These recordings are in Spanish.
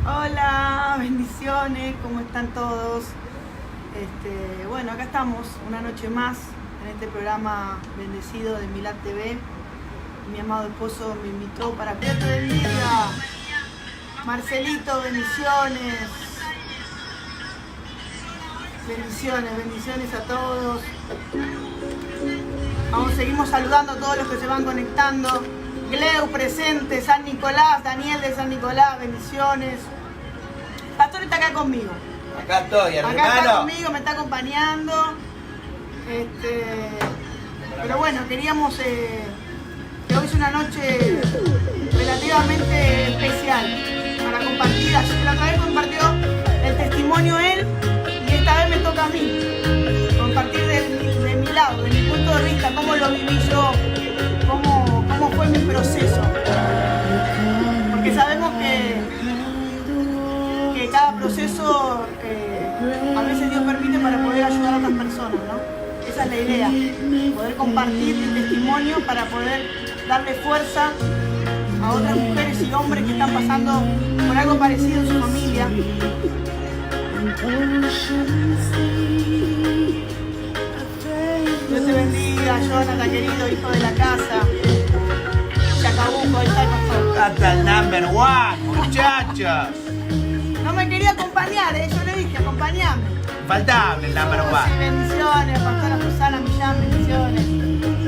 Hola, bendiciones, ¿cómo están todos? Bueno, acá estamos una noche más en este programa bendecido de Milad TV. Mi amado esposo me invitó para que te bendiga. Marcelito, bendiciones. Bendiciones, bendiciones a todos. Seguimos saludando a todos los que se van conectando. Gleu presente, San Nicolás, Daniel de San Nicolás, bendiciones. El pastor está acá conmigo. Acá estoy, hermano. Acá está conmigo, me está acompañando. Pero bueno, queríamos que hoy es una noche relativamente especial para compartir. La otra vez compartió el testimonio él y esta vez me toca a mí compartir de mi lado, de mi punto de vista, cómo lo viví yo, cómo fue mi proceso. Porque sabemos que cada proceso a veces Dios permite para poder ayudar a otras personas, ¿no? Esa es la idea, poder compartir el testimonio para poder darle fuerza a otras mujeres y hombres que están pasando por algo parecido en su familia. Dios te bendiga, Jonathan, querido hijo de la casa. Chacabuco, ahí está el pastor. Hasta el number one, muchachos. No me quería acompañar, yo le dije, acompañame. Infaltable el number Sí, one. bendiciones, pastora Susana Millán, bendiciones.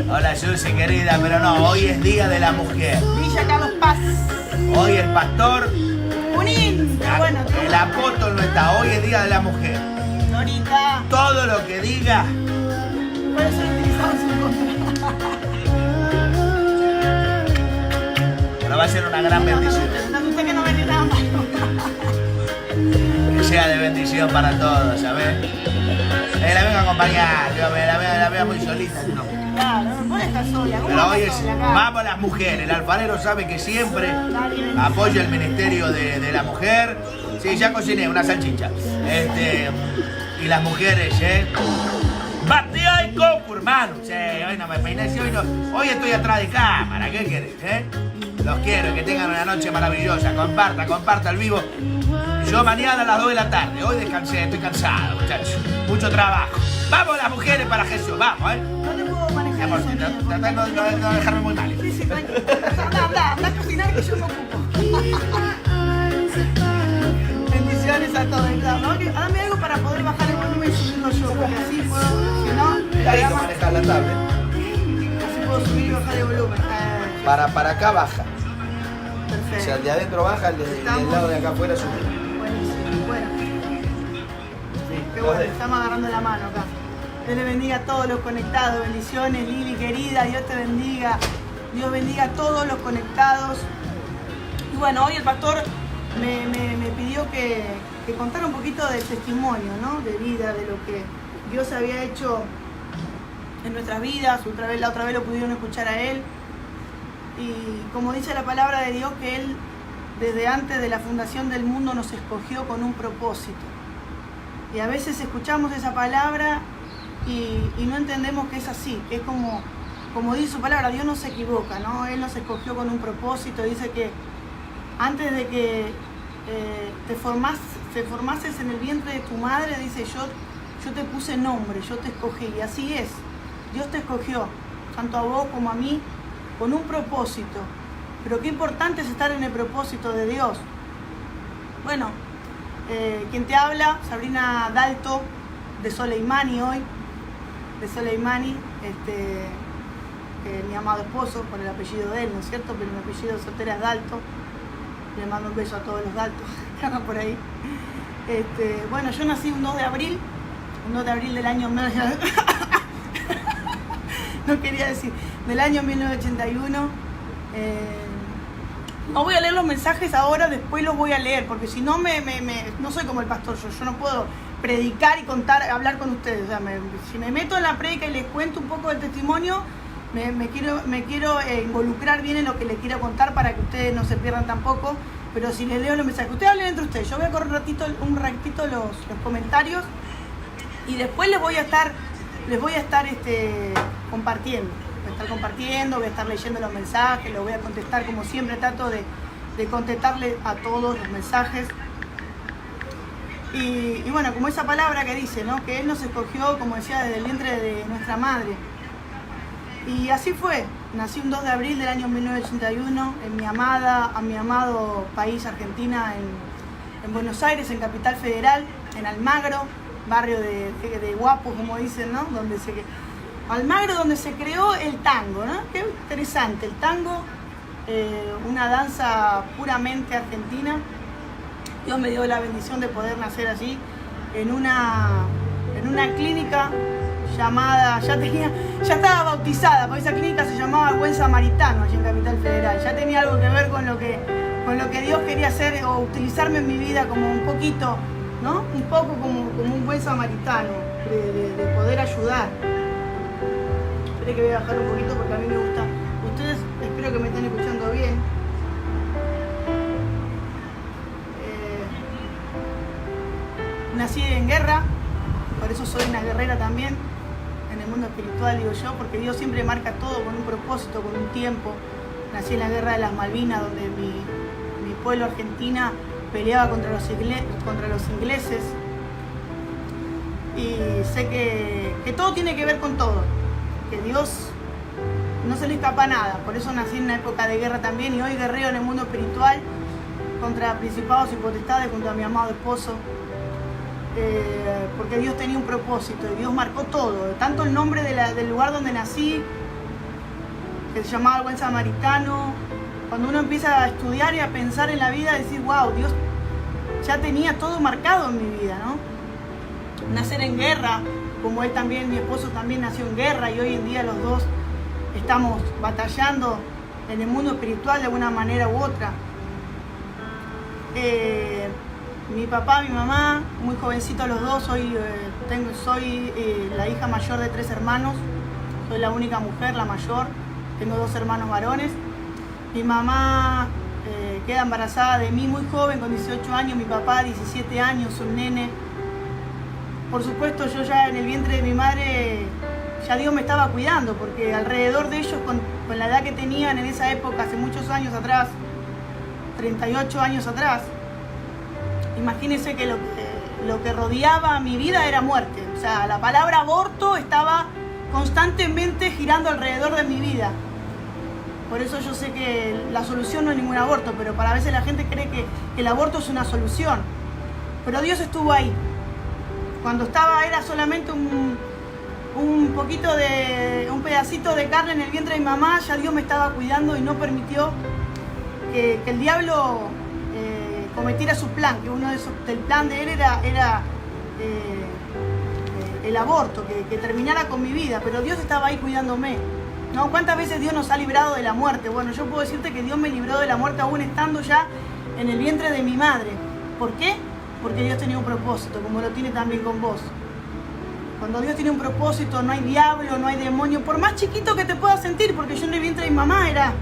Hola, Susi, querida, pero no, hoy es Día de la Mujer. Villa Carlos Paz. Hoy el pastor, Junín, bueno, el apóstol no está, hoy es Día de la Mujer. Norita. Todo lo que diga, Puede ser utilizado en su contra. pero va a ser una gran bendición. No, usted que no vende nada malo. Que sea de bendición para todos, ¿sabes? La vengo a acompañar, yo la veo muy solita, ¿no? Claro, no puede estar sola. ¿Cómo Pero va a hoy estar es, sola acá? vamos las mujeres, el alfarero sabe que siempre apoya el ministerio de la mujer. Sí, ya cociné una salchicha. Y las mujeres, batida y coco, hermano. Sí, hoy no me peiné, hoy estoy atrás de cámara, ¿qué querés, Los quiero, que tengan una noche maravillosa. Comparta el vivo. Yo mañana a las 2 de la tarde. Hoy descansé, estoy cansado, muchachos. Mucho trabajo. Vamos las mujeres para Jesús, vamos, No te puedo manejar Amor, el sonido. tratando de no dejarme muy mal. Sí, sí, tranquilo. Anda a cocinar que yo me ocupo. Bendiciones a todos. ¿No? Dame algo para poder bajar el volumen y subirlo yo, porque así puedo, si no, el Ahí programa- manejar la tablet. así puedo subir y bajar el volumen. Para acá baja. Perfecto. O sea, el de adentro baja, el del lado de acá afuera sube. Buenísimo, bueno. Sí, Qué bueno, estamos agarrando la mano acá. Dios le bendiga a todos los conectados. Bendiciones, Lili, querida. Dios te bendiga. Dios bendiga a todos los conectados. Y bueno, hoy el pastor me pidió que contara un poquito del testimonio, ¿no? De vida, de lo que Dios había hecho en nuestras vidas. La otra vez lo pudieron escuchar a él. Y como dice la palabra de Dios, que Él desde antes de la fundación del mundo nos escogió con un propósito. Y a veces escuchamos esa palabra y no entendemos que es así, que es como dice su palabra, Dios no se equivoca, ¿no? Él nos escogió con un propósito. Dice que antes de que te formases en el vientre de tu madre, dice, yo te puse nombre, yo te escogí. Y así es, Dios te escogió, tanto a vos como a mí, con un propósito. Pero qué importante es estar en el propósito de Dios. Bueno, quien te habla, Sabrina Dalto, de Soleimani hoy, de Soleimani, mi amado esposo, por el apellido de él, ¿no es cierto? Pero mi apellido soltera es Dalto. Le mando un beso a todos los Daltos que andan por ahí. Bueno, yo nací un 2 de abril del año... No quería decir, del año 1981. No voy a leer los mensajes ahora, después los voy a leer, porque si no no soy como el pastor, yo no puedo predicar y hablar con ustedes. O sea, si me meto en la prédica y les cuento un poco del testimonio, me quiero involucrar bien en lo que les quiero contar para que ustedes no se pierdan tampoco. Pero si les leo los mensajes, ustedes hablen entre ustedes, yo voy a correr un ratito los comentarios y después les voy a estar compartiendo. Voy a estar compartiendo, voy a estar leyendo los mensajes, los voy a contestar como siempre, trato de de contestarle a todos los mensajes. Y bueno, como esa palabra que dice, ¿no? Que Él nos escogió, como decía, desde el vientre de nuestra madre. Y así fue. Nací un 2 de abril del año 1981 en mi amado país, Argentina, en Buenos Aires, en Capital Federal, en Almagro, barrio de guapos, como dicen, ¿no? Almagro, donde se creó el tango, ¿no? Qué interesante, el tango, una danza puramente argentina. Dios me dio la bendición de poder nacer allí, en una clínica llamada, ya estaba bautizada, porque esa clínica se llamaba Buen Samaritano, allí en Capital Federal. Ya tenía algo que ver con lo que Dios quería hacer o utilizarme en mi vida como un poquito, ¿no? Un poco como un buen samaritano, de poder ayudar. Espero que voy a bajar un poquito porque a mí me gusta. Ustedes espero que me estén escuchando bien. Nací en guerra, por eso soy una guerrera también, en el mundo espiritual digo yo, porque Dios siempre marca todo con un propósito, con un tiempo. Nací en la guerra de las Malvinas, donde mi pueblo Argentina peleaba contra los ingleses. Y sé que todo tiene que ver con todo, que Dios no se le escapa nada. Por eso nací en una época de guerra también, y hoy guerrero en el mundo espiritual contra principados y potestades junto a mi amado esposo. Porque Dios tenía un propósito y Dios marcó todo, tanto el nombre del lugar donde nací, que se llamaba el Buen Samaritano. Cuando uno empieza a estudiar y a pensar en la vida, decir, wow, Dios ya tenía todo marcado en mi vida, ¿no? Nacer en guerra, como él también, mi esposo también nació en guerra, y hoy en día los dos estamos batallando en el mundo espiritual de una manera u otra. Mi papá, mi mamá, muy jovencitos los dos, soy la hija mayor de 3 hermanos, soy la única mujer, la mayor, tengo 2 hermanos varones. Mi mamá queda embarazada de mí muy joven, con 18 años, mi papá 17 años, un nene. Por supuesto, yo ya en el vientre de mi madre, ya Dios me estaba cuidando, porque alrededor de ellos, con la edad que tenían en esa época, hace muchos años atrás, 38 años atrás, imagínense que lo que rodeaba mi vida era muerte. O sea, la palabra aborto estaba constantemente girando alrededor de mi vida. Por eso yo sé que la solución no es ningún aborto, pero para veces la gente cree que el aborto es una solución. Pero Dios estuvo ahí. Cuando era solamente un pedacito de carne en el vientre de mi mamá, ya Dios me estaba cuidando y no permitió que el diablo cometiera su plan, que del plan de él era el aborto, que terminara con mi vida, pero Dios estaba ahí cuidándome, ¿no? ¿Cuántas veces Dios nos ha librado de la muerte? Bueno, yo puedo decirte que Dios me libró de la muerte aún estando ya en el vientre de mi madre. ¿Por qué? Porque Dios tenía un propósito, como lo tiene también con vos. Cuando Dios tiene un propósito, no hay diablo, no hay demonio, por más chiquito que te puedas sentir, porque yo en el vientre de mi mamá era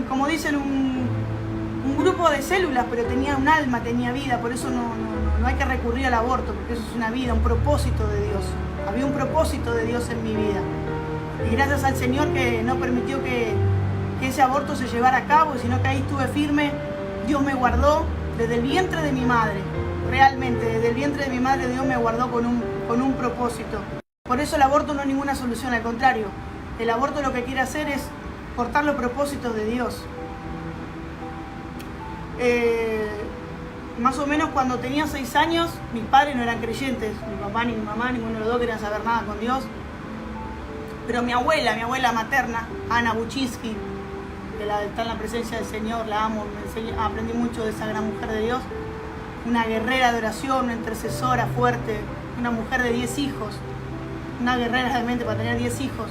como dicen, un grupo de células, pero tenía un alma, tenía vida. Por eso no hay que recurrir al aborto, porque eso es una vida, un propósito de Dios. Había un propósito de Dios en mi vida, y gracias al Señor que no permitió que ese aborto se llevara a cabo, sino que ahí estuve firme. Dios me guardó desde el vientre de mi madre, realmente desde el vientre de mi madre Dios me guardó con un propósito. Por eso el aborto no es ninguna solución, al contrario, el aborto lo que quiere hacer es cortar los propósitos de Dios. Más o menos cuando tenía 6 años, mis padres no eran creyentes, mi papá ni mi mamá, ninguno de los dos querían saber nada con Dios. Pero mi abuela materna, Ana Buchinsky, que está en la presencia del Señor, la amo, aprendí mucho de esa gran mujer de Dios, una guerrera de oración, una intercesora fuerte, una mujer de 10 hijos, una guerrera realmente. Para tener 10 hijos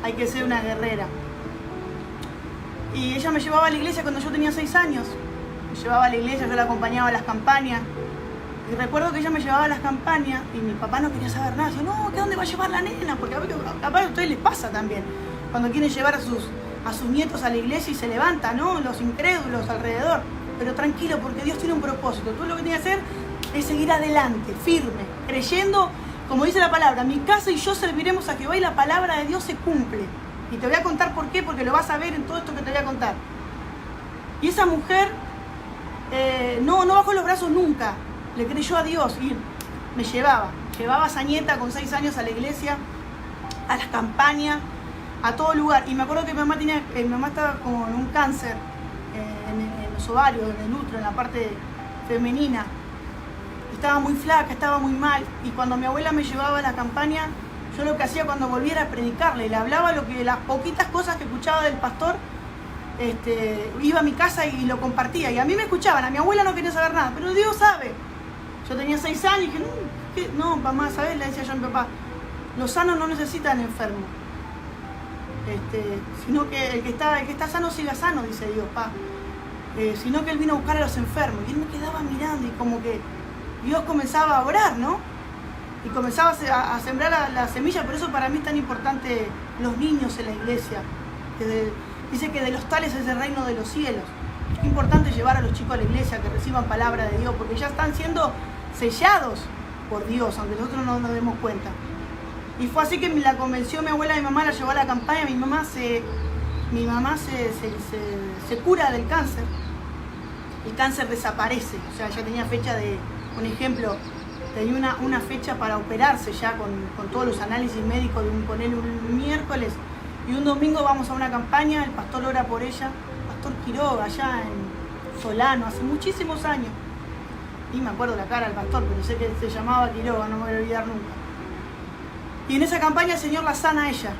hay que ser una guerrera. Y ella me llevaba a la iglesia cuando yo tenía 6 años. Me llevaba a la iglesia, yo la acompañaba a las campañas. Y recuerdo que ella me llevaba a las campañas y mi papá no quería saber nada. Yo, no, ¿qué dónde va a llevar la nena? Porque capaz a ustedes les pasa también. Cuando quieren llevar a sus nietos a la iglesia y se levantan, ¿no? Los incrédulos alrededor. Pero tranquilo, porque Dios tiene un propósito. Tú lo que tienes que hacer es seguir adelante, firme, creyendo, como dice la palabra, mi casa y yo serviremos a Jehová, y la palabra de Dios se cumple. Y te voy a contar por qué, porque lo vas a ver en todo esto que te voy a contar. Y esa mujer no bajó los brazos nunca, le creyó a Dios y me llevaba a esa nieta con 6 años a la iglesia, a las campañas, a todo lugar. Y me acuerdo que mi mamá estaba con un cáncer en los ovarios, en el útero, en la parte femenina. Estaba muy flaca, estaba muy mal. Y cuando mi abuela me llevaba a la campaña, yo lo que hacía cuando volviera a predicarle, le hablaba las poquitas cosas que escuchaba del pastor, iba a mi casa y lo compartía. Y a mí me escuchaban, a mi abuela no quería saber nada, pero Dios sabe. Yo tenía 6 años y dije, no, mamá, ¿sabes? Le decía yo a mi papá, los sanos no necesitan enfermos. Sino que el que está sano siga sano, dice Dios, pa. Sino que Él vino a buscar a los enfermos. Y Él me quedaba mirando y como que Dios comenzaba a orar, ¿no? Y comenzaba a sembrar la semilla. Por eso para mí es tan importante los niños en la iglesia. Dice que de los tales es el reino de los cielos. Es importante llevar a los chicos a la iglesia, que reciban palabra de Dios, porque ya están siendo sellados por Dios, aunque nosotros no nos demos cuenta. Y fue así que me la convenció mi abuela, mi mamá la llevó a la campaña, mi mamá se cura del cáncer. El cáncer desaparece, o sea, ya tenía fecha de, un ejemplo, tenía una fecha para operarse ya con todos los análisis médicos, con él un miércoles, y un domingo vamos a una campaña, el pastor ora por ella, Pastor Quiroga, allá en Solano, hace muchísimos años. Ni me acuerdo la cara del pastor, pero sé que se llamaba Quiroga, no me voy a olvidar nunca. Y en esa campaña el Señor la sana a ella,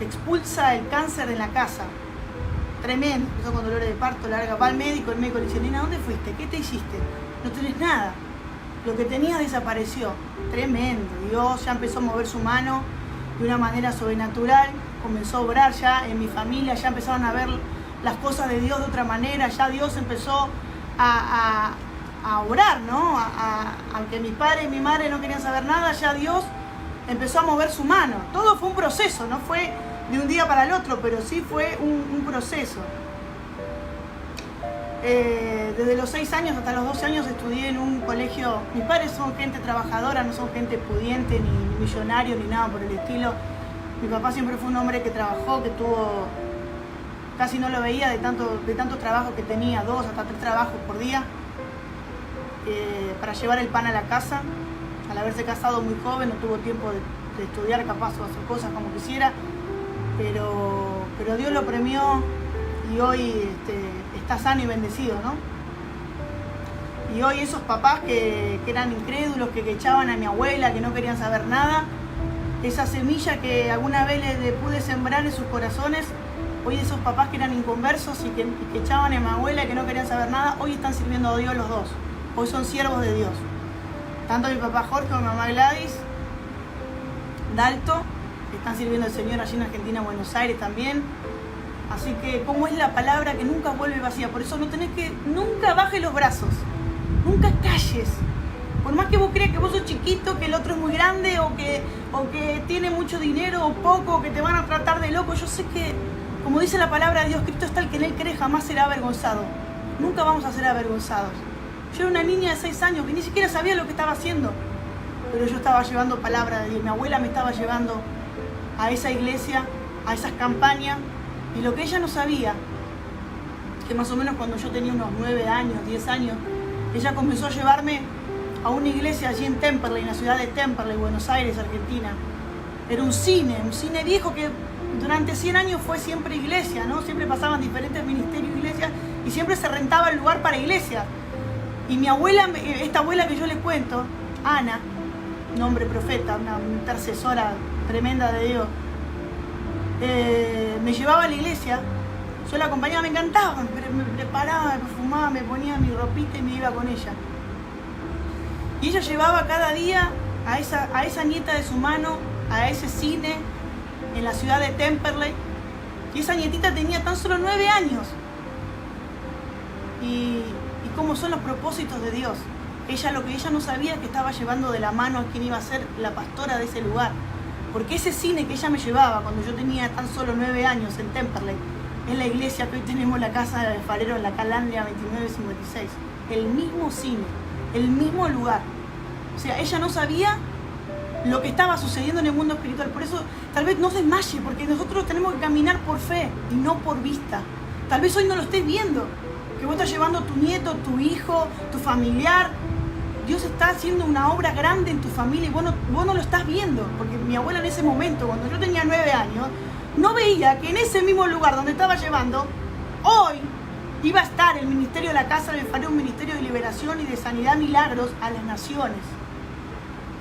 expulsa el cáncer en la casa. Tremendo, empezó con dolores de parto, larga, va al médico, el médico le dice, nena, ¿dónde fuiste? ¿Qué te hiciste? No tenés nada. Lo que tenías desapareció. Tremendo. Dios ya empezó a mover su mano de una manera sobrenatural, comenzó a obrar ya en mi familia, ya empezaron a ver las cosas de Dios de otra manera, ya Dios empezó a orar, ¿no? Aunque mi padre y mi madre no querían saber nada, ya Dios empezó a mover su mano. Todo fue un proceso, no fue de un día para el otro, pero sí fue un proceso. Desde los 6 años hasta los 12 años estudié en un colegio. Mis padres son gente trabajadora, no son gente pudiente, ni millonario, ni nada por el estilo. Mi papá siempre fue un hombre que trabajó, que tuvo, casi no lo veía de tantos trabajos que tenía, 2 hasta 3 trabajos por día, para llevar el pan a la casa. Al haberse casado muy joven no tuvo tiempo de estudiar capaz o hacer cosas como quisiera, pero Dios lo premió y hoy está sano y bendecido, ¿no? Y hoy esos papás que eran incrédulos, que echaban a mi abuela, que no querían saber nada, esa semilla que alguna vez le pude sembrar en sus corazones, hoy esos papás que eran inconversos y que echaban a mi abuela, que no querían saber nada, hoy están sirviendo a Dios los dos. Hoy son siervos de Dios. Tanto mi papá Jorge como mi mamá Gladys Dalto están sirviendo al Señor allí en Argentina, Buenos Aires también. Así que, ¿cómo es la palabra que nunca vuelve vacía? Por eso nunca bajes los brazos, nunca calles. Por más que vos creas que vos sos chiquito, que el otro es muy grande, o que tiene mucho dinero o poco, o que te van a tratar de loco, yo sé que, como dice la palabra de Dios, Cristo es tal que en Él cree, jamás será avergonzado. Nunca vamos a ser avergonzados. Yo era una niña de 6 años que ni siquiera sabía lo que estaba haciendo, pero yo estaba llevando palabra de Dios. Mi abuela me estaba llevando a esa iglesia, a esas campañas, y lo que ella no sabía, que más o menos cuando yo tenía unos 9 años, 10 años, ella comenzó a llevarme a una iglesia allí en Temperley, en la ciudad de Temperley, Buenos Aires, Argentina. Era un cine viejo que durante 100 años fue siempre iglesia, ¿no? Siempre pasaban diferentes ministerios, iglesias, y siempre se rentaba el lugar para iglesias. Y mi abuela, esta abuela que yo les cuento, Ana, nombre profeta, una intercesora tremenda de Dios, me llevaba a la iglesia, yo la acompañaba, me encantaba, me preparaba, me perfumaba, me ponía mi ropita y me iba con ella. Y ella llevaba cada día a esa nieta de su mano a ese cine en la ciudad de Temperley, y esa nietita tenía tan solo 9 años. Y cómo son los propósitos de Dios. Lo que ella no sabía es que estaba llevando de la mano a quien iba a ser la pastora de ese lugar. Porque ese cine que ella me llevaba cuando yo tenía tan solo 9 años en Temperley, es la iglesia que hoy tenemos, la casa de Alfarero en la Calandria 2956. El mismo cine, el mismo lugar. O sea, ella no sabía lo que estaba sucediendo en el mundo espiritual. Por eso tal vez no desmaye, porque nosotros tenemos que caminar por fe y no por vista. Tal vez hoy no lo estés viendo, que vos estás llevando a tu nieto, tu hijo, tu familiar. Dios está haciendo una obra grande en tu familia y vos no lo estás viendo. Porque mi abuela en ese momento, cuando yo tenía 9 años, no veía que en ese mismo lugar donde estaba llevando, hoy iba a estar el ministerio de la Casa del Alfarero, un ministerio de liberación y de sanidad, milagros a las naciones.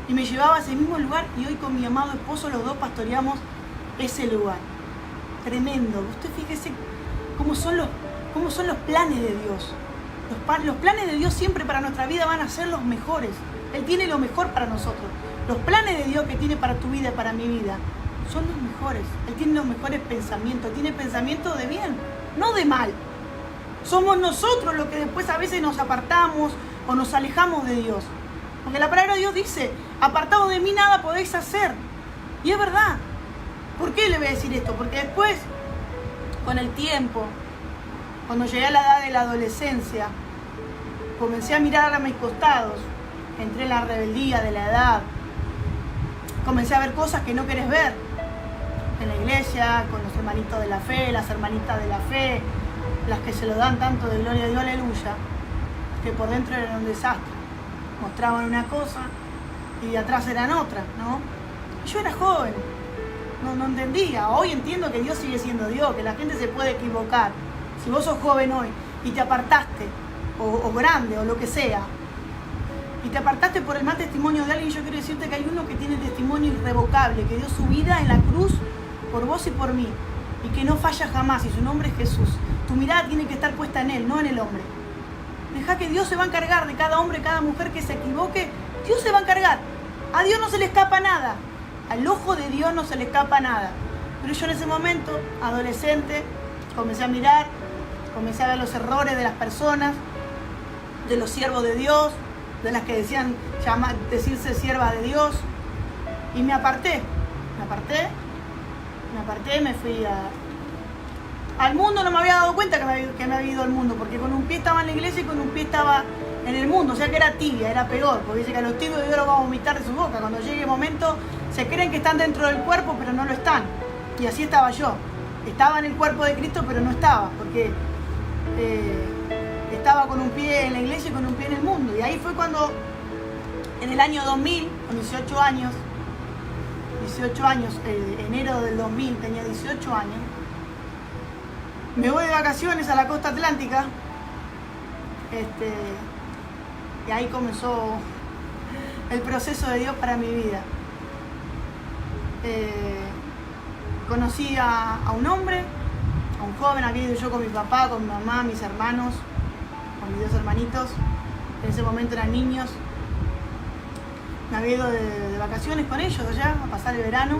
Y me llevaba a ese mismo lugar y hoy con mi amado esposo los dos pastoreamos ese lugar. Tremendo. Usted fíjese cómo son los planes de Dios. Los planes de Dios siempre para nuestra vida van a ser los mejores. Él tiene lo mejor para nosotros. Los planes de Dios que tiene para tu vida y para mi vida son los mejores. Él tiene los mejores pensamientos. Tiene pensamientos de bien, no de mal. Somos nosotros los que después a veces nos apartamos o nos alejamos de Dios. Porque la palabra de Dios dice, apartados de mí nada podéis hacer. Y es verdad. ¿Por qué le voy a decir esto? Porque después, con el tiempo, cuando llegué a la edad de la adolescencia, comencé a mirar a mis costados, entré en la rebeldía de la edad, comencé a ver cosas que no querés ver en la iglesia, con los hermanitos de la fe, las hermanitas de la fe, las que se lo dan tanto de gloria a Dios, aleluya, que por dentro eran un desastre. Mostraban una cosa y de atrás eran otra, ¿no? Y yo era joven, no entendía. Hoy entiendo que Dios sigue siendo Dios, que la gente se puede equivocar. Si vos sos joven hoy y te apartaste, o grande, o lo que sea, y te apartaste por el mal testimonio de alguien, yo quiero decirte que hay uno que tiene testimonio irrevocable, que dio su vida en la cruz por vos y por mí, y que no falla jamás, y su nombre es Jesús. Tu mirada tiene que estar puesta en Él, no en el hombre. Deja que Dios se va a encargar de cada hombre, cada mujer que se equivoque. Dios se va a encargar. A Dios no se le escapa nada. Al ojo de Dios no se le escapa nada. Pero yo en ese momento, adolescente, comencé a mirar, comencé a ver los errores de las personas, de los siervos de Dios, de las que decían decirse siervas de Dios. Y me aparté, me fui al mundo. No me había dado cuenta que me había ido al mundo, porque con un pie estaba en la iglesia y con un pie estaba en el mundo, o sea que era tibia, era peor, porque dice que a los tibios Dios los va a vomitar de su boca. Cuando llegue el momento, se creen que están dentro del cuerpo, pero no lo están. Y así estaba yo. Estaba en el cuerpo de Cristo, pero no estaba, porque estaba con un pie en la iglesia y con un pie en el mundo. Y ahí fue cuando, en el año 2000, con 18 años, enero del 2000, tenía 18 años, me voy de vacaciones a la costa atlántica, y ahí comenzó el proceso de Dios para mi vida. Conocí a un hombre, a un joven, había ido yo con mi papá, con mi mamá, mis hermanos, con mis 2 hermanitos, en ese momento eran niños. Me había ido de vacaciones con ellos allá, a pasar el verano.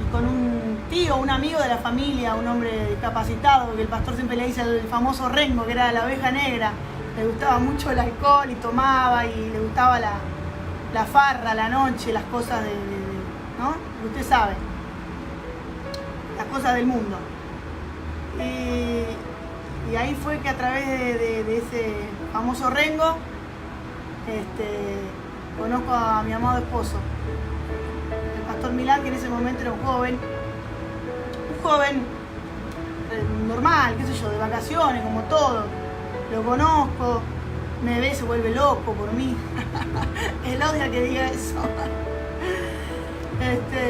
Y con un tío, un amigo de la familia, un hombre discapacitado, que el pastor siempre le dice el famoso Rengo, que era la oveja negra. Le gustaba mucho el alcohol y tomaba, y le gustaba la farra, la noche, las cosas ¿no? Usted sabe, las cosas del mundo. Y ahí fue que a través de ese famoso Rengo, conozco a mi amado esposo, el pastor Milán, que en ese momento era un joven normal, qué sé yo, de vacaciones, como todo. Lo conozco, me ve, se vuelve loco por mí. Él odia que diga eso.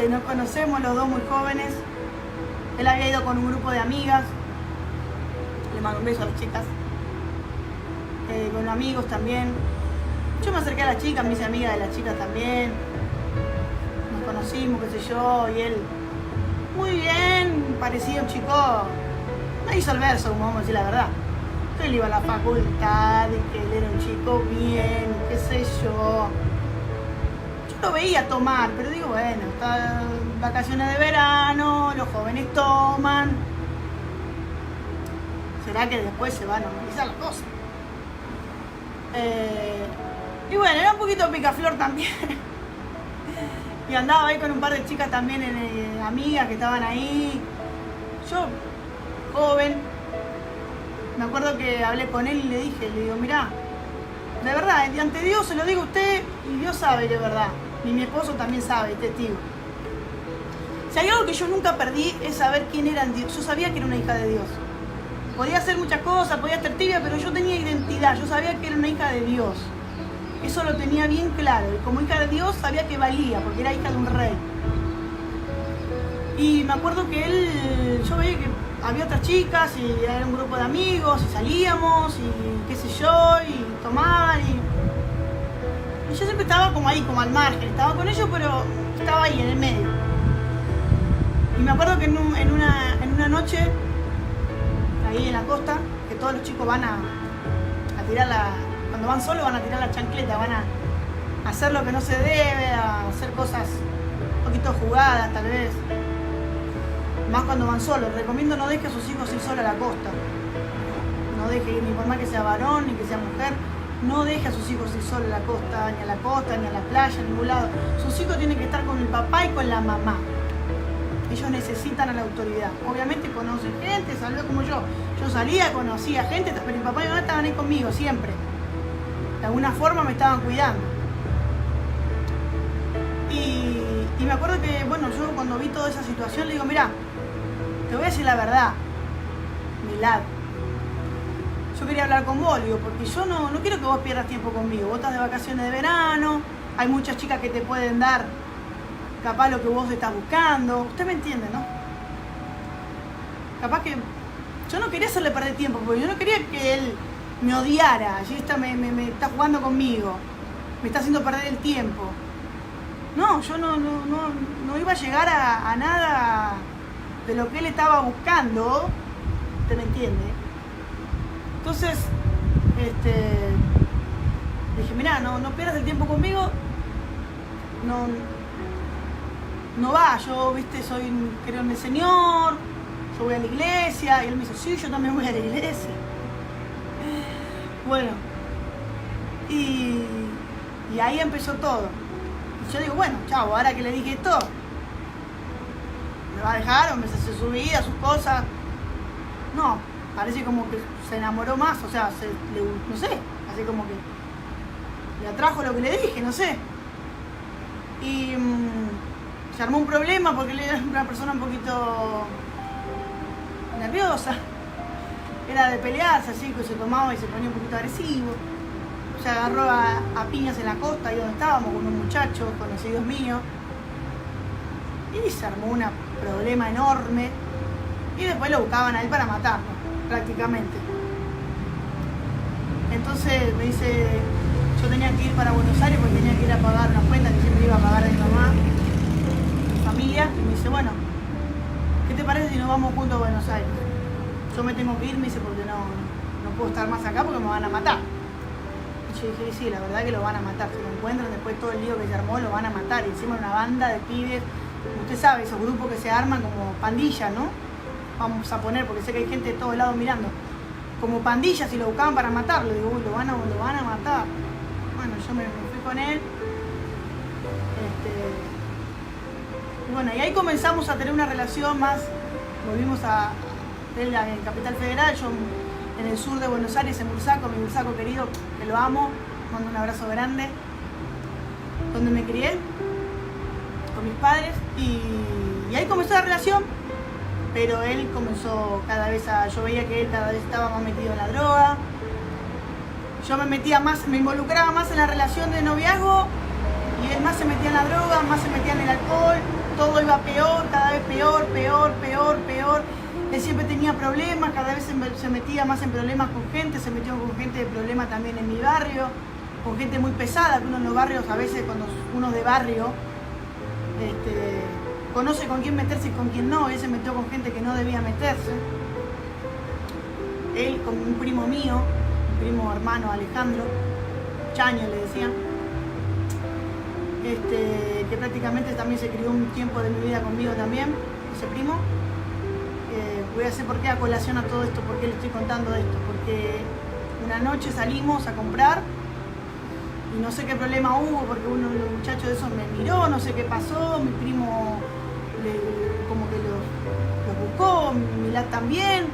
Nos conocemos los dos muy jóvenes. Él había ido con un grupo de amigas. Le mando un beso a las chicas. Con amigos también. Yo me acerqué a las chicas, me hice amiga de las chicas también. Nos conocimos, qué sé yo, y él, muy bien, parecía un chico, no hizo el verso, como vamos a decir la verdad. Que él iba a la facultad, y que él era un chico bien, qué sé yo. Yo lo veía tomar, pero digo, bueno, está vacaciones de verano, los jóvenes toman. ¿Será que después se va a normalizar la cosa? Y bueno, era un poquito picaflor también. Y andaba ahí con un par de chicas también, amigas que estaban ahí. Yo, joven, me acuerdo que hablé con él y le digo, mirá, de verdad, ante Dios se lo digo a usted, y Dios sabe de verdad. Y mi esposo también sabe, testigo. Si hay algo que yo nunca perdí es saber quién era Dios. Yo sabía que era una hija de Dios. podía hacer muchas cosas, podía estar tibia, pero yo tenía identidad, yo sabía que era una hija de Dios. Eso lo tenía bien claro, y como hija de Dios sabía que valía, porque era hija de un rey. Y me acuerdo que yo veía que había otras chicas, y era un grupo de amigos, y salíamos, y qué sé yo, y tomaban, y yo siempre estaba como ahí, como al margen, estaba con ellos, pero estaba ahí, en el medio. Y me acuerdo que en una noche, ahí en la costa, que todos los chicos van a tirar cuando van solos van a tirar la chancleta, van a hacer lo que no se debe, a hacer cosas un poquito jugadas tal vez. Más cuando van solos. Recomiendo no deje a sus hijos ir solos a la costa. No deje ir, ni por más que sea varón, ni que sea mujer, no deje a sus hijos ir solos a la costa, ni a la playa, a ningún lado. Sus hijos tienen que estar con el papá y con la mamá. Ellos necesitan a la autoridad. Obviamente conocen gente, salió como yo. Yo salía, conocía gente, pero mi papá y mi mamá estaban ahí conmigo siempre. De alguna forma me estaban cuidando. Y me acuerdo que, bueno, yo cuando vi toda esa situación le digo, mira, te voy a decir la verdad, Milad. Yo quería hablar con vos, digo, porque yo no quiero que vos pierdas tiempo conmigo. Vos estás de vacaciones de verano, hay muchas chicas que te pueden dar capaz lo que vos estás buscando. Usted me entiende, ¿no? Capaz que yo no quería hacerle perder tiempo, porque yo no quería que él me odiara. Allí me está jugando conmigo, me está haciendo perder el tiempo. No, yo no iba a llegar a nada de lo que él estaba buscando. ¿Usted me entiende? Entonces, dije, mirá, no pierdas el tiempo conmigo. No va, yo, viste, creo en el Señor, yo voy a la iglesia. Y él me dice, sí, yo también voy a la iglesia. Bueno, y ahí empezó todo. Y yo digo, bueno, chao, ahora que le dije esto, ¿me va a dejar o me hace su vida, sus cosas? No, parece como que se enamoró más, o sea, no sé, así como que le atrajo lo que le dije, no sé. Y se armó un problema porque él era una persona un poquito nerviosa. Era de pelearse, así que se tomaba y se ponía un poquito agresivo. Se agarró a piñas en la costa, ahí donde estábamos, con unos muchachos conocidos míos. Y se armó un problema enorme. Y después lo buscaban a él para matarlo, prácticamente. Entonces me dice, yo tenía que ir para Buenos Aires porque tenía que ir a pagar una cuenta que siempre iba a pagar de mi mamá, mi familia. Y me dice, bueno, ¿qué te parece si nos vamos juntos a Buenos Aires? Yo me tengo que ir, me dice, porque no puedo estar más acá porque me van a matar. Y yo dije, sí, la verdad que lo van a matar. Si lo encuentran después todo el lío que se armó, lo van a matar. Y encima una banda de pibes, usted sabe, esos grupos que se arman como pandillas, ¿no? Vamos a poner, porque sé que hay gente de todos lados mirando. Como pandillas, y lo buscaban para matarlo. Digo, uy, lo van a matar. Bueno, yo me fui con él. Y bueno, y ahí comenzamos a tener una relación más. Volvimos a él en Capital Federal, yo en el sur de Buenos Aires, en Bursaco, mi Bursaco querido, que lo amo, mando un abrazo grande, donde me crié con mis padres, y ahí comenzó la relación, pero él comenzó yo veía que él cada vez estaba más metido en la droga, yo me involucraba más en la relación de noviazgo, y él más se metía en la droga, más se metía en el alcohol, todo iba peor, cada vez peor. Él siempre tenía problemas, cada vez se metía más en problemas con gente, se metió con gente de problemas también en mi barrio, con gente muy pesada, que uno en los barrios, a veces cuando uno de barrio, conoce con quién meterse y con quién no. Él se metió con gente que no debía meterse. Él, con un primo mío, un primo hermano, Alejandro, Chaño le decían, que prácticamente también se crió un tiempo de mi vida conmigo también, ese primo. Voy a hacer por qué a colación a todo esto, por qué le estoy contando esto, porque una noche salimos a comprar y no sé qué problema hubo, porque uno de los muchachos de esos me miró, no sé qué pasó, mi primo como que los buscó, Milad también,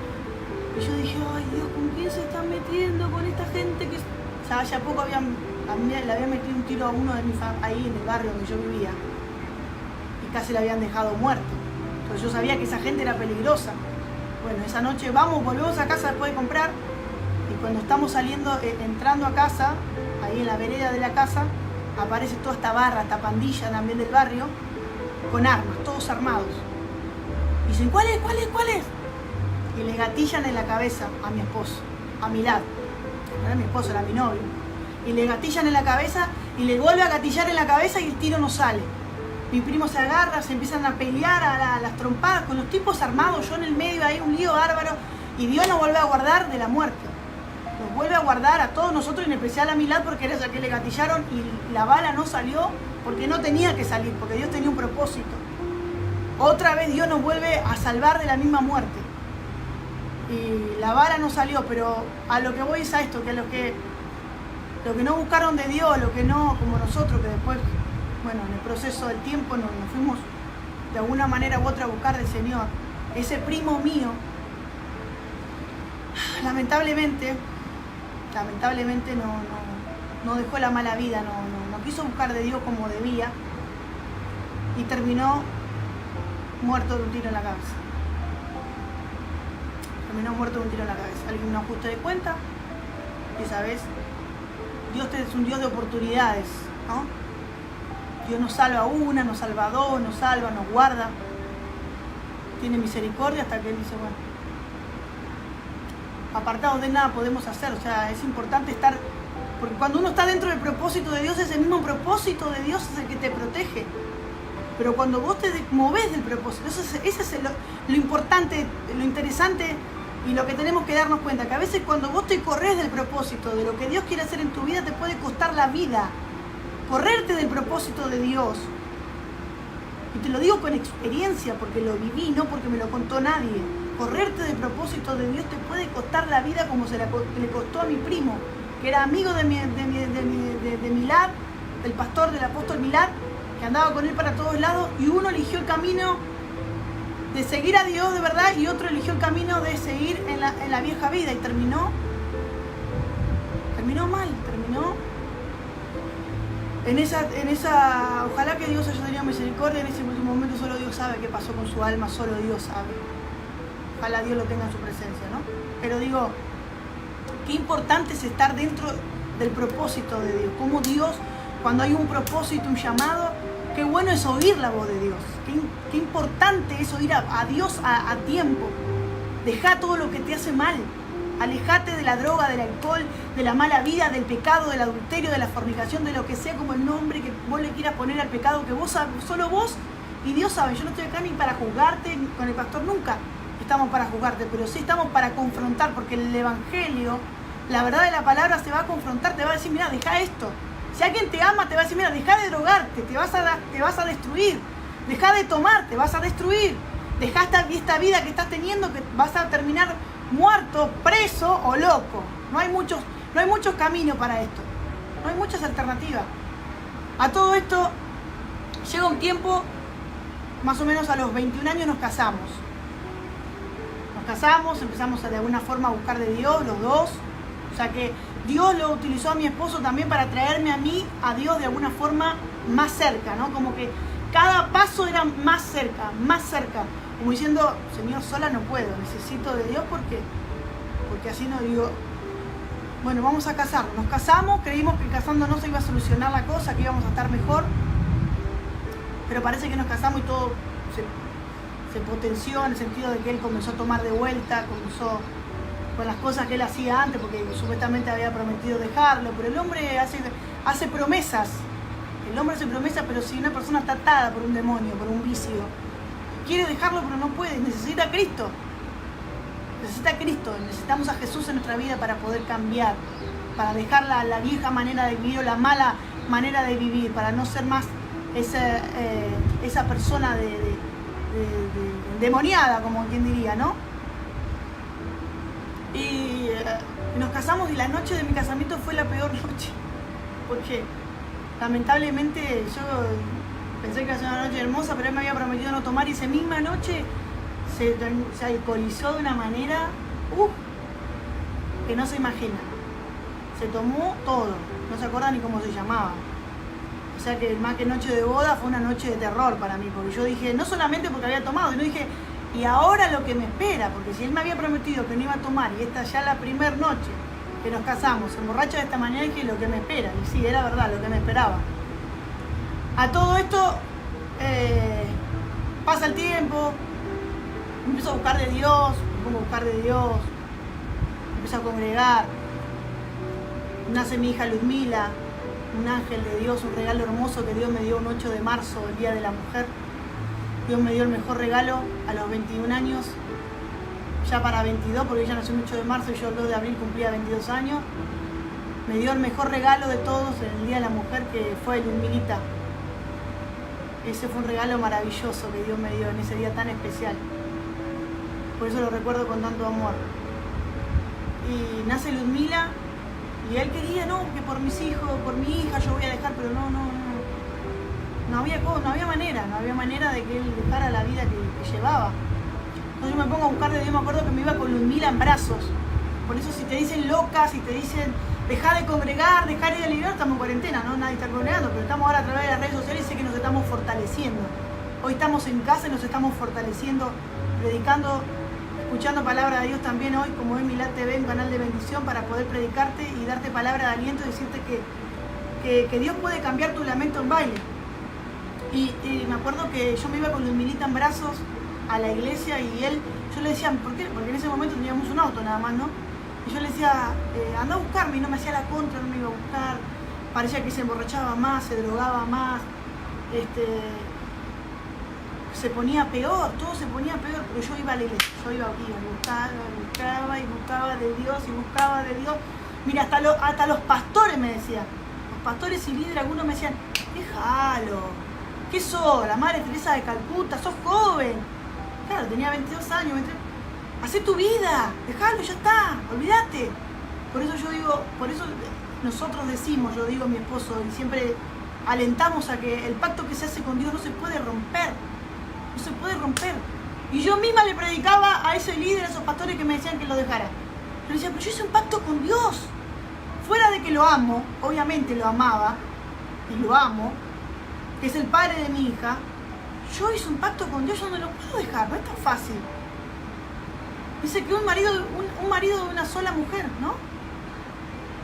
y yo dije, ay Dios, ¿con quién se están metiendo? Con esta gente que... O sea, hace poco le había metido un tiro a uno de mis ahí en el barrio donde yo vivía y casi le habían dejado muerto. Entonces yo sabía que esa gente era peligrosa. Bueno, esa noche volvemos a casa después de comprar, y cuando estamos saliendo, entrando a casa, ahí en la vereda de la casa, aparece toda esta barra, esta pandilla también del barrio, con armas, todos armados. Y dicen, ¿cuál es? Y le gatillan en la cabeza a mi esposo, a mi lado. No era mi esposo, era mi novio. Y le gatillan en la cabeza y le vuelve a gatillar en la cabeza y el tiro no sale. Mi primo se agarra, se empiezan a pelear a las trompadas con los tipos armados, yo en el medio, hay un lío bárbaro, y Dios nos vuelve a guardar de la muerte. Nos vuelve a guardar a todos nosotros, en especial a Milad, porque era el que le gatillaron y la bala no salió porque no tenía que salir, porque Dios tenía un propósito. Otra vez Dios nos vuelve a salvar de la misma muerte. Y la bala no salió, pero a lo que voy es a esto, que lo que no buscaron de Dios, lo que no, como nosotros, que después, bueno, en el proceso del tiempo nos fuimos de alguna manera u otra a buscar del Señor. Ese primo mío, lamentablemente no dejó la mala vida, no quiso buscar de Dios como debía y terminó muerto de un tiro en la cabeza. Alguien no ajuste de cuenta, y sabes, Dios es un Dios de oportunidades, ¿no? Dios nos salva una, nos salva dos, nos salva, nos guarda, tiene misericordia hasta que Él dice, bueno, apartados de nada podemos hacer. O sea, es importante estar, porque cuando uno está dentro del propósito de Dios, ese mismo propósito de Dios es el que te protege. Pero cuando vos te movés del propósito, ese es lo importante, lo interesante y lo que tenemos que darnos cuenta, que a veces cuando vos te corres del propósito, de lo que Dios quiere hacer en tu vida, te puede costar la vida. Correrte del propósito de Dios. Y te lo digo con experiencia, porque lo viví, no porque me lo contó nadie. Correrte del propósito de Dios te puede costar la vida, como le costó a mi primo, que era amigo de Milad, del pastor, del apóstol Milad, que andaba con él para todos lados, y uno eligió el camino de seguir a Dios de verdad y otro eligió el camino de seguir en la vieja vida, y terminó mal, en esa, ojalá que Dios haya tenido misericordia en ese último momento. Solo Dios sabe qué pasó con su alma, solo Dios sabe. Ojalá Dios lo tenga en su presencia, ¿no? Pero digo, qué importante es estar dentro del propósito de Dios. Como Dios, cuando hay un propósito, un llamado, qué bueno es oír la voz de Dios. Qué importante es oír a Dios a tiempo. Deja todo lo que te hace mal. Alejate de la droga, del alcohol, de la mala vida, del pecado, del adulterio, de la fornicación, de lo que sea, como el nombre que vos le quieras poner al pecado, que vos sabes, solo vos y Dios sabe. Yo no estoy acá ni para juzgarte, ni con el pastor nunca estamos para juzgarte, pero sí estamos para confrontar, porque el evangelio, la verdad de la palabra, se va a confrontar, te va a decir, mira, deja esto. Si alguien te ama, te va a decir, mira, deja de drogarte, te vas a destruir. Deja de tomar, te vas a destruir. Deja esta vida que estás teniendo, que vas a terminar muerto, preso o loco. No hay muchos caminos para esto. No hay muchas alternativas. A todo esto llega un tiempo, más o menos a los 21 años nos casamos. Empezamos de alguna forma a buscar de Dios, los dos. O sea que Dios lo utilizó a mi esposo también para traerme a mí, a Dios de alguna forma más cerca, ¿no? Como que cada paso era más cerca, como diciendo, Señor, sola no puedo, necesito de Dios porque así no digo, bueno, vamos a casarnos. Nos casamos, creímos que casándonos se iba a solucionar la cosa, que íbamos a estar mejor, pero parece que nos casamos y todo se potenció en el sentido de que él comenzó a tomar de vuelta, comenzó con las cosas que él hacía antes, porque supuestamente había prometido dejarlo, pero el hombre hace promesas. El hombre hace promesas, pero si una persona está atada por un demonio, por un vicio, quiere dejarlo pero no puede, necesita a Cristo. Necesitamos a Jesús en nuestra vida para poder cambiar, para dejar la vieja manera de vivir o la mala manera de vivir, para no ser más esa persona endemoniada, como quien diría, ¿no? Y nos casamos, y la noche de mi casamiento fue la peor noche, porque lamentablemente yo pensé que iba a ser una noche hermosa, pero él me había prometido no tomar, y esa misma noche se alcoholizó de una manera que no se imagina. Se tomó todo, no se acuerda ni cómo se llamaba. O sea que más que noche de boda fue una noche de terror para mí, porque yo dije, no solamente porque había tomado, sino dije, Y ahora lo que me espera, porque si él me había prometido que no iba a tomar, y esta ya la primera noche que nos casamos, se emborracha de esta manera, que es lo que me espera. Y sí, era verdad, lo que me esperaba. A todo esto, pasa el tiempo, empiezo a buscar de Dios, me pongo a buscar de Dios, empiezo a congregar, nace mi hija Luzmila, un ángel de Dios, un regalo hermoso que Dios me dio un 8 de marzo, el Día de la Mujer. Dios me dio el mejor regalo a los 21 años, ya para 22, porque ella nació el 8 de marzo y yo el 2 de abril cumplía 22 años. Me dio el mejor regalo de todos en el Día de la Mujer, que fue Luzmilita. Ese fue un regalo maravilloso que Dios me dio en ese día tan especial. Por eso lo recuerdo con tanto amor. Y nace Luzmila y él quería, no, que por mis hijos, por mi hija yo voy a dejar, pero no había manera de que él dejara la vida que llevaba. Entonces yo me pongo a buscar de Dios, me acuerdo que me iba con Luzmila en brazos. Por eso si te dicen loca, si te dicen dejar de congregar, dejar de ir a la iglesia, estamos en cuarentena, ¿no? Nadie está congregando, pero estamos ahora a través de las redes sociales y sé que nos estamos fortaleciendo. Hoy estamos en casa y nos estamos fortaleciendo, predicando, escuchando palabra de Dios también hoy, como es Milad TV, un canal de bendición para poder predicarte y darte palabra de aliento y decirte que Dios puede cambiar tu lamento en baile. Y me acuerdo que yo me iba con Luzmilita en brazos a la iglesia y yo le decía, ¿por qué? Porque en ese momento teníamos un auto nada más, ¿no? Y yo le decía, anda a buscarme, y no me hacía la contra, no me iba a buscar. Parecía que se emborrachaba más, se drogaba más, se ponía peor, todo se ponía peor, pero yo iba a la iglesia, yo iba buscaba de Dios y buscaba de Dios. Mira, hasta los pastores me decían, los pastores y líderes, algunos me decían, déjalo, ¿qué sos? La Madre Teresa de Calcuta, sos joven. Claro, tenía 22 años, 23. Hacé tu vida, déjalo, ya está, olvídate. Por eso yo digo, por eso nosotros decimos, yo digo a mi esposo, y siempre alentamos a que el pacto que se hace con Dios no se puede romper. No se puede romper. Y yo misma le predicaba a ese líder, a esos pastores que me decían que lo dejara. Yo le decía, pero yo hice un pacto con Dios. Fuera de que lo amo, obviamente lo amaba, y lo amo, que es el padre de mi hija, yo hice un pacto con Dios, yo no lo puedo dejar, no es tan fácil. Dice que un marido de una sola mujer, ¿no?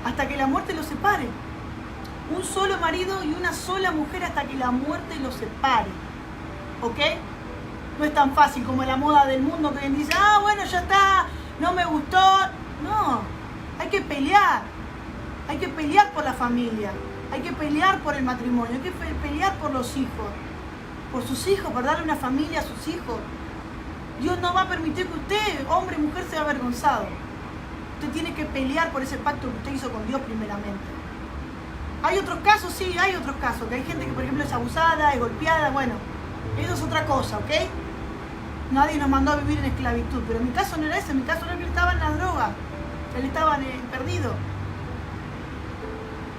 Hasta que la muerte los separe. Un solo marido y una sola mujer hasta que la muerte los separe. ¿Ok? No es tan fácil como la moda del mundo que dice, bueno, ya está, no me gustó. No, hay que pelear. Hay que pelear por la familia. Hay que pelear por el matrimonio. Hay que pelear por los hijos. Por sus hijos, por darle una familia a sus hijos. Dios no va a permitir que usted, hombre y mujer, sea avergonzado. Usted tiene que pelear por ese pacto que usted hizo con Dios primeramente. ¿Hay otros casos? Sí, hay otros casos. Que hay gente que, por ejemplo, es abusada, es golpeada. Bueno, eso es otra cosa, ¿ok? Nadie nos mandó a vivir en esclavitud. Pero en mi caso no era ese. En mi caso no era que él estaba en la droga. Él estaba perdido.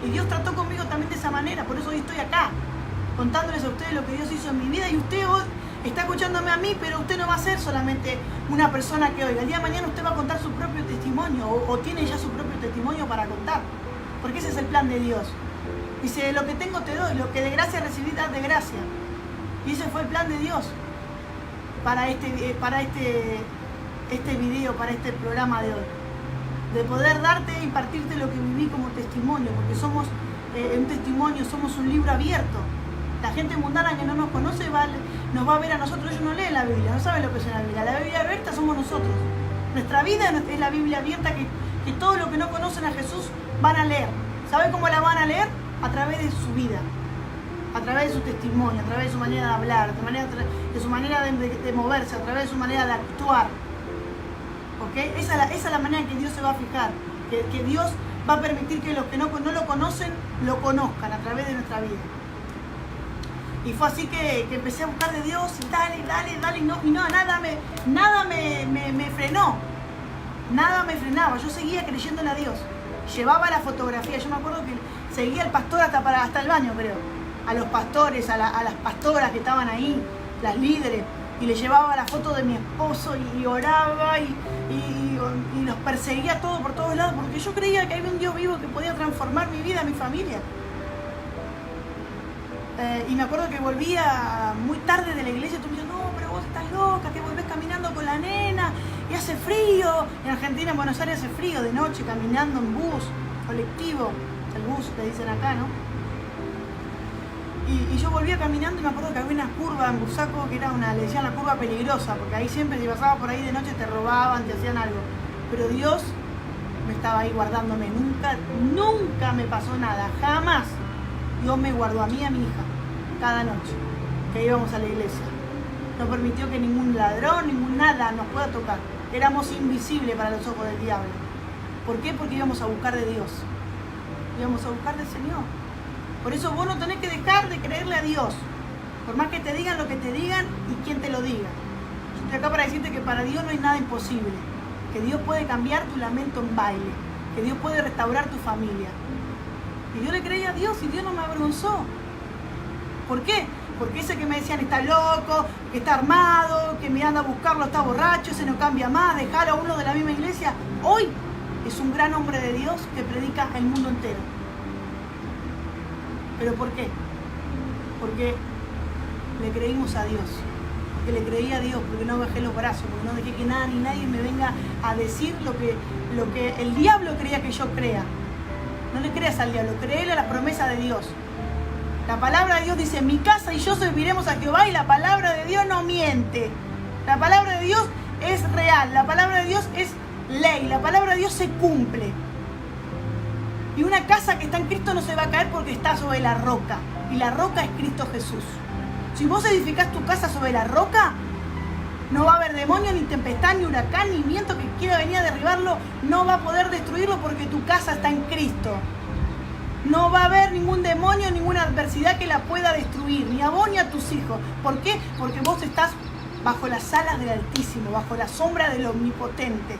Y Dios trató conmigo también de esa manera. Por eso hoy estoy acá, contándoles a ustedes lo que Dios hizo en mi vida. Y usted hoy está escuchándome a mí, pero usted no va a ser solamente una persona que oiga. El día de mañana usted va a contar su propio testimonio o tiene ya su propio testimonio para contar. Porque ese es el plan de Dios. Dice, lo que tengo te doy, lo que de gracia recibí, das de gracia. Y ese fue el plan de Dios para este video, para este programa de hoy. De poder darte e impartirte lo que viví como testimonio, porque somos un testimonio, somos un libro abierto. La gente mundana que no nos conoce nos va a ver a nosotros, ellos no leen la Biblia, no saben lo que es la Biblia. La Biblia abierta somos nosotros. Nuestra vida es la Biblia abierta que todos los que no conocen a Jesús van a leer. ¿Saben cómo la van a leer? A través de su vida, a través de su testimonio, a través de su manera de hablar, de su manera de moverse, a través de su manera de actuar. ¿Ok? Esa es la manera en que Dios se va a fijar, que Dios va a permitir que los que no lo conocen, lo conozcan a través de nuestra vida. Y fue así que empecé a buscar de Dios y dale, y nada me frenó. Nada me frenaba, yo seguía creyéndole a Dios. Llevaba la fotografía, yo me acuerdo que seguía al pastor hasta el baño, creo. A los pastores, a las pastoras que estaban ahí, las líderes. Y le llevaba la foto de mi esposo y oraba y los perseguía todo por todos lados porque yo creía que había un Dios vivo que podía transformar mi vida, mi familia. Y me acuerdo que volvía muy tarde de la iglesia y tú me dices, no, pero vos estás loca, que volvés caminando con la nena y hace frío. En Argentina, en Buenos Aires hace frío de noche, caminando en bus, colectivo, el bus le dicen acá, ¿no? Y yo volvía caminando y me acuerdo que había una curva en Bursaco que era le decían la curva peligrosa, porque ahí siempre si pasabas por ahí de noche te robaban, te hacían algo. Pero Dios me estaba ahí guardándome, nunca me pasó nada, jamás. Dios me guardó a mí y a mi hija, cada noche que íbamos a la iglesia. No permitió que ningún ladrón, ningún nada nos pueda tocar. Éramos invisibles para los ojos del diablo. ¿Por qué? Porque íbamos a buscar de Dios. Íbamos a buscar del Señor. Por eso vos no tenés que dejar de creerle a Dios. Por más que te digan lo que te digan y quien te lo diga. Yo estoy acá para decirte que para Dios no hay nada imposible. Que Dios puede cambiar tu lamento en baile. Que Dios puede restaurar tu familia. Y yo le creí a Dios y Dios no me avergonzó. ¿Por qué? Porque ese que me decían está loco, que está armado, que me anda a buscarlo, está borracho, ese no cambia más, dejar a uno de la misma iglesia. Hoy es un gran hombre de Dios que predica el mundo entero. ¿Pero por qué? Porque le creímos a Dios. Porque le creí a Dios, porque no bajé los brazos, porque no dejé que nada ni nadie me venga a decir lo que el diablo creía que yo crea. No le creas al diablo, créele a la promesa de Dios. La palabra de Dios dice, mi casa y yo serviremos a Jehová, y la palabra de Dios no miente. La palabra de Dios es real, la palabra de Dios es ley, la palabra de Dios se cumple. Y una casa que está en Cristo no se va a caer porque está sobre la roca. Y la roca es Cristo Jesús. Si vos edificás tu casa sobre la roca, no va a haber demonio, ni tempestad, ni huracán, ni viento que quiera venir a derribarlo. No va a poder destruirlo porque tu casa está en Cristo. No va a haber ningún demonio, ninguna adversidad que la pueda destruir, ni a vos ni a tus hijos. ¿Por qué? Porque vos estás bajo las alas del Altísimo, bajo la sombra del Omnipotente.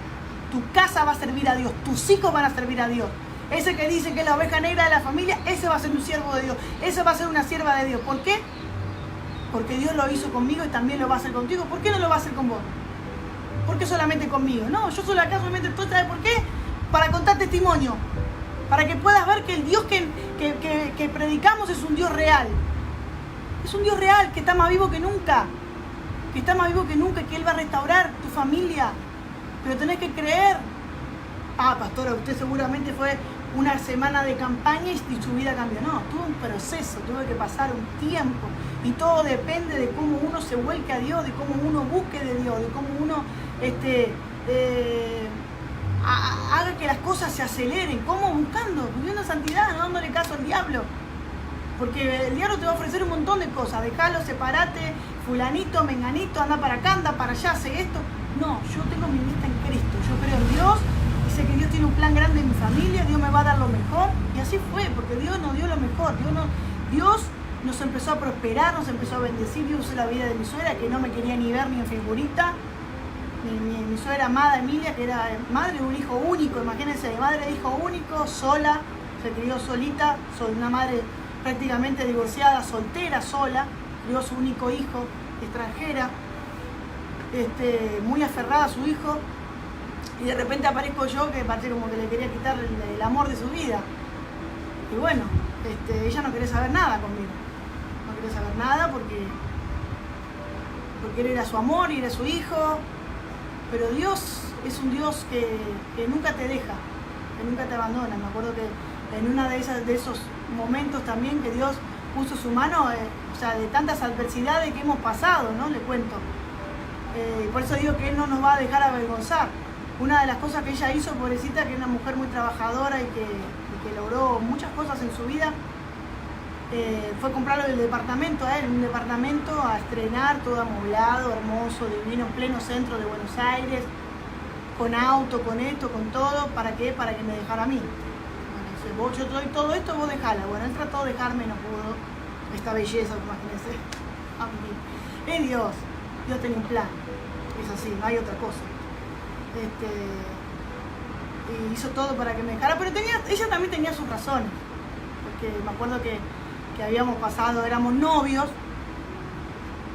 Tu casa va a servir a Dios, tus hijos van a servir a Dios. Ese que dice que es la oveja negra de la familia, ese va a ser un siervo de Dios, ese va a ser una sierva de Dios. ¿Por qué? Porque Dios lo hizo conmigo y también lo va a hacer contigo. ¿Por qué no lo va a hacer con vos? ¿Por qué solamente conmigo? No, yo solo acá solamente estoy, ¿sabes por qué? Para contar testimonio. Para que puedas ver que el Dios que predicamos es un Dios real. Es un Dios real que está más vivo que nunca. Que está más vivo que nunca y que Él va a restaurar tu familia. Pero tenés que creer. Ah, pastora, usted seguramente fue una semana de campaña y su vida cambió. No, tuve un proceso, tuve que pasar un tiempo. Y todo depende de cómo uno se vuelque a Dios, de cómo uno busque de Dios, de cómo uno haga que las cosas se aceleren. ¿Cómo? Buscando, viviendo en santidad, no dándole caso al diablo. Porque el diablo te va a ofrecer un montón de cosas. Dejalo, separate, fulanito, menganito, anda para acá, anda para allá, hace esto. No, yo tengo mi vista en Cristo. Yo creo en Dios y sé que Dios tiene un plan grande en mi familia. Dios me va a dar lo mejor. Y así fue, porque Dios nos dio lo mejor. Dios nos empezó a prosperar, nos empezó a bendecir. Yo usé la vida de mi suegra, que no me quería ni ver ni en figurita. Mi suegra amada Emilia, que era madre de un hijo único, imagínense, madre de hijo único, sola, se crió solita, una madre prácticamente divorciada, soltera, sola, crió su único hijo, extranjera, muy aferrada a su hijo, y de repente aparezco yo, que parece como que le quería quitar el amor de su vida. Y bueno, ella no quería saber nada conmigo, no quería saber nada porque él era su amor y era su hijo. Pero Dios es un Dios que nunca te deja, que nunca te abandona. Me acuerdo que en uno de esos momentos también que Dios puso su mano, de tantas adversidades que hemos pasado, ¿no? Le cuento. Por eso digo que Él no nos va a dejar avergonzar. Una de las cosas que ella hizo, pobrecita, que era una mujer muy trabajadora y que logró muchas cosas en su vida, fue comprarlo el departamento a él, un departamento a estrenar, todo amoblado, hermoso, divino, en pleno centro de Buenos Aires, con auto, con esto, con todo. ¿Para qué? Para que me dejara a mí. Bueno, yo te doy todo esto, vos dejala. Bueno, él trató de dejarme, no pudo. Esta belleza, imagínense. A mí. Es Dios. Dios tenía un plan. Es así, no hay otra cosa. Y hizo todo para que me dejara, pero ella también tenía sus razones. Porque me acuerdo que habíamos pasado, éramos novios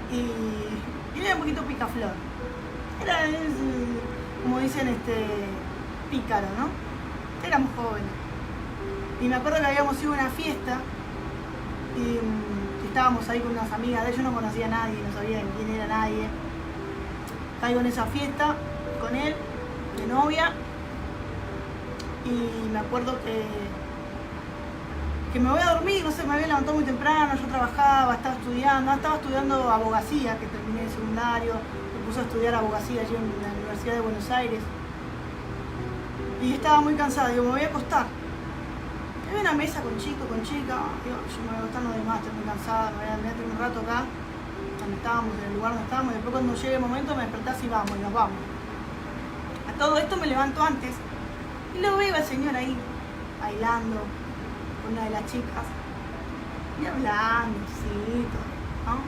y él era un poquito picaflor. Era, como dicen, pícaro, ¿no? Éramos jóvenes. Y me acuerdo que habíamos ido a una fiesta y estábamos ahí con unas amigas de él. Yo no conocía a nadie, no sabía quién era nadie. Caigo en esa fiesta con él, de novia, y me acuerdo que me voy a dormir, no sé, me había levantado muy temprano, yo trabajaba, estaba estudiando abogacía, que terminé el secundario, me puse a estudiar abogacía allí en la Universidad de Buenos Aires, y estaba muy cansada, digo, me voy a acostar. Había una mesa con chico, con chica, digo, yo me voy a acostar, no de más, estoy muy cansada, me voy a tener un rato acá, donde estábamos, en el lugar donde estábamos, y después cuando llegue el momento me despertás y vamos, y nos vamos. A todo esto me levanto antes, y lo veo al señor ahí, bailando con una de las chicas, y hablando, sí, todo, ¿no?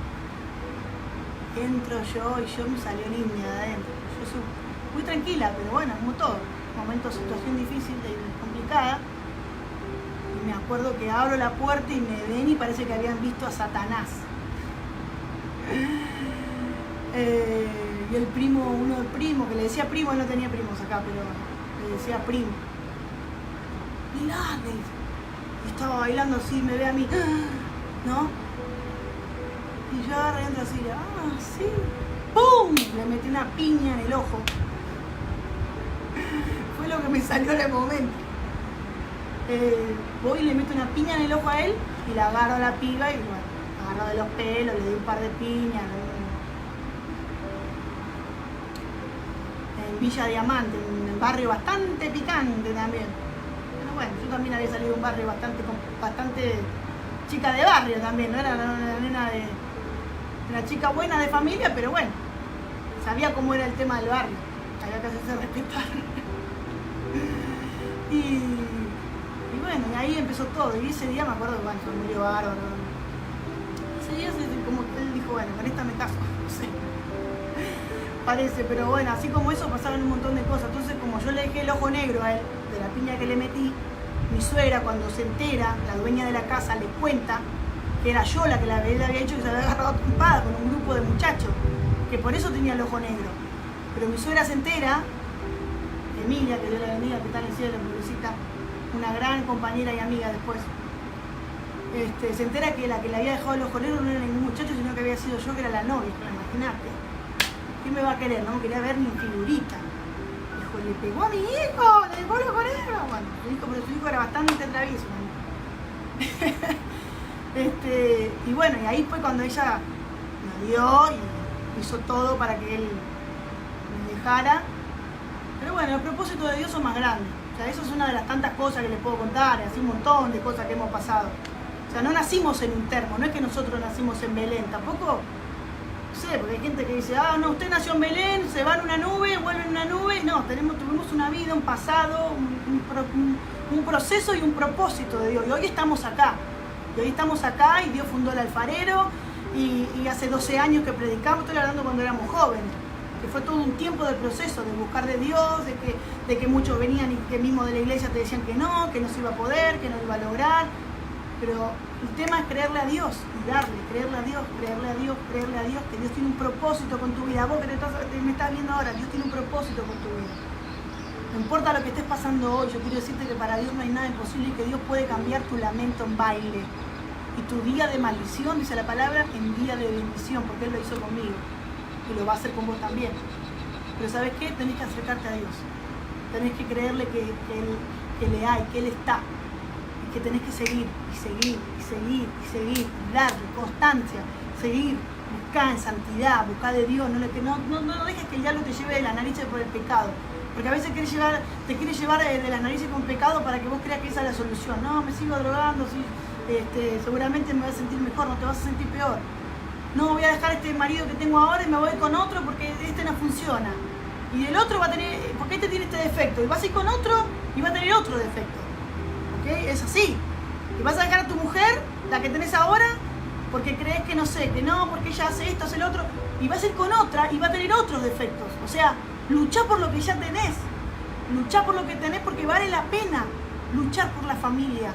Entro yo, y yo me salió niña de adentro. Yo soy muy tranquila, pero bueno, como todo, momento, situación difícil, complicada. Y me acuerdo que abro la puerta y me ven y parece que habían visto a Satanás. Y el primo, uno del primo, que le decía primo, él no tenía primos acá, pero le decía primo. Mirá, me dice. Y estaba bailando así, me ve a mí, ¿no? Y yo agarré y entro así, sí. ¡Pum! Le metí una piña en el ojo. Fue lo que me salió en el momento. Voy y le meto una piña en el ojo a él y la agarro a la piba y bueno, agarro de los pelos, le di un par de piñas. En Villa Diamante, en un barrio bastante picante también. Pero bueno, yo también había salido de un barrio bastante chica de barrio también, no era una nena de una chica buena de familia, pero bueno, sabía cómo era el tema del barrio, había que hacerse respetar. Y bueno, y ahí empezó todo, y ese día me acuerdo que bueno, fue muy bárbaro. Ese día como que él dijo, bueno, con esta me caso, no sé, parece, pero bueno, así como eso pasaron un montón de cosas. Entonces, como yo le dejé el ojo negro a él, de la piña que le metí, mi suegra cuando se entera, la dueña de la casa le cuenta que era yo la que él había dicho que se había agarrado a trompada con un grupo de muchachos, que por eso tenía el ojo negro. Pero mi suegra se entera, Emilia, que Dios la bendiga, que está en el cielo, pobrecita, una gran compañera y amiga después, se entera que la que le había dejado el ojo negro no era ningún muchacho, sino que había sido yo, que era la novia. Imagínate, ¿quién me va a querer? No quería ver ni figurita. Dijo, le pegó a mi hijo, le dejó el ojo negro. Bueno, pero su hijo era bastante travieso. Y bueno, y ahí fue cuando ella me dio y hizo todo para que él me dejara. Pero bueno, los propósitos de Dios son más grandes. O sea, eso es una de las tantas cosas que les puedo contar, así un montón de cosas que hemos pasado. O sea, no nacimos en un termo, no es que nosotros nacimos en Belén, tampoco, no sé, porque hay gente que dice, no, usted nació en Belén, se va en una nube, vuelve en una nube. No, tuvimos una vida, un pasado, un proceso y un propósito de Dios. Y hoy estamos acá. Y Dios fundó el alfarero, y hace 12 años que predicamos, estoy hablando cuando éramos jóvenes, que fue todo un tiempo de proceso, de buscar de Dios, de que muchos venían y que mismo de la iglesia te decían que no se iba a poder, que no lo iba a lograr. Pero el tema es creerle a Dios y darle, creerle a Dios, que Dios tiene un propósito con tu vida. Vos que me estás viendo ahora, Dios tiene un propósito con tu vida. No importa lo que estés pasando hoy, yo quiero decirte que para Dios no hay nada imposible y que Dios puede cambiar tu lamento en baile. Y tu día de maldición, dice la palabra, en día de bendición, porque Él lo hizo conmigo. Y lo va a hacer con vos también. Pero ¿sabes qué? Tenés que acercarte a Dios. Tenés que creerle que le hay, que Él está. Y que tenés que seguir, darle constancia, seguir, buscar en santidad, buscar de Dios. No dejes que el diablo te lleve de las narices por el pecado. Porque a veces te quiere llevar de las narices con pecado para que vos creas que esa es la solución. No, me sigo drogando, sí, seguramente me voy a sentir mejor, no te vas a sentir peor. No, voy a dejar este marido que tengo ahora y me voy con otro porque este no funciona. Y el otro va a tener, porque este tiene este defecto. Y vas a ir con otro y va a tener otro defecto. ¿Ok? Es así. Y vas a dejar a tu mujer, la que tenés ahora, porque crees que no sé, que no, porque ella hace esto, hace el otro. Y vas a ir con otra y va a tener otros defectos. O sea, luchá por lo que ya tenés. Luchá por lo que tenés porque vale la pena luchar por la familia.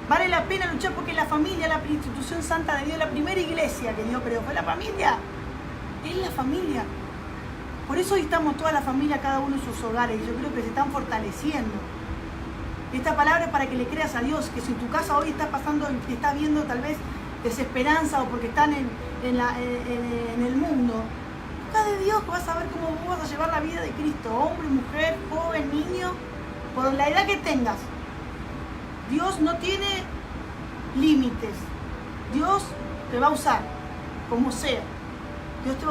Vale la pena luchar porque la familia, la institución santa de Dios, la primera iglesia que Dios creó, fue la familia. Es la familia. Por eso hoy estamos toda la familia, cada uno en sus hogares. Y yo creo que se están fortaleciendo. Esta palabra es para que le creas a Dios, que si en tu casa hoy estás pasando, estás viendo tal vez desesperanza o porque están en el mundo, Busca de Dios, que vas a ver cómo vos vas a llevar la vida de Cristo, hombre, mujer, joven, niño, por la edad que tengas. Dios no tiene límites. Dios te va a usar, como sea. Dios te va a usar.